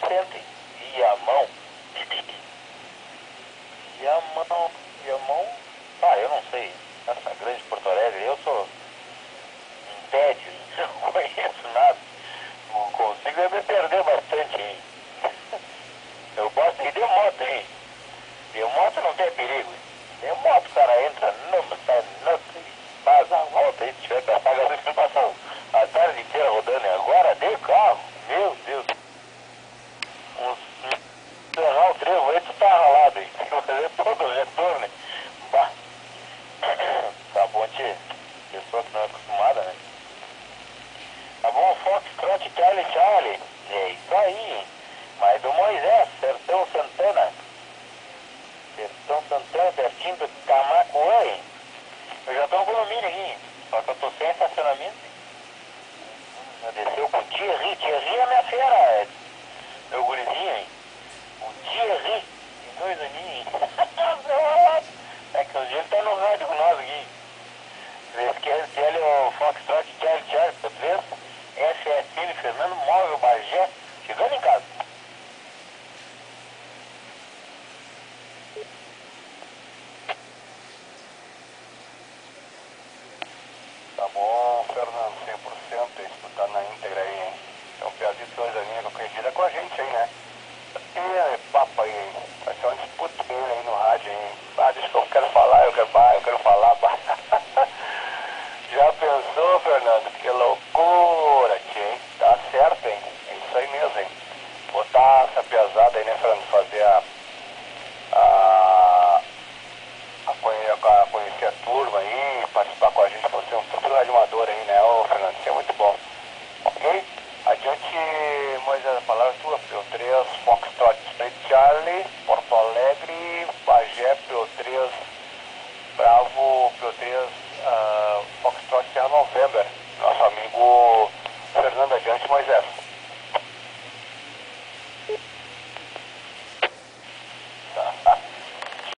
100%, hein? Viamão. Viamão. Ah, eu não sei. Essa grande Porto Alegre, eu sou um tédio, não conheço nada. Não consigo me perder bastante, hein? Eu gosto de ir de moto, hein? De moto não tem perigo. De moto o cara entra numa, sai noutra, faz a volta aí, se tiver que gastar gasolina, passa a tarde inteira rodando. E agora de carro, meu Deus. Encerrar o trevo aí, tu tá ralado, hein? Tem que fazer todo o retorno, né? Bah. Tá bom, tia. Pessoa que não é acostumada, né? Tá bom, Foxtrot Charlie. É isso aí, hein? Mas do Moisés, Sertão Santana. Sertão Santana, pertinho do Camacuã, hein? Eu já tô no condomínio aqui, só que eu tô sem estacionamento. Já desceu com o Thierry. Thierry é minha fera, meu gurizinho, hein? O Thierry, de 2 aninhos. É que um dia ele tá no rádio com nós aqui. SQSL, o Foxtrot, Charlie, português. FSL, Fernando Móvel, Bagé. Chegando em casa. Tá bom, Fernando, 100%, isso tá na íntegra aí, hein? É um piadinho de 2 aninhos que eu acredito com a gente aí, né? E papo aí, hein? Vai ser uma disputa dele aí no rádio, hein? Ah, diz que eu quero falar, eu quero falar. Já pensou, Fernando? Que loucura, tia, hein? Tá certo, hein? É isso aí mesmo, hein? Botar essa piazada aí, né, Fernando? Fazer a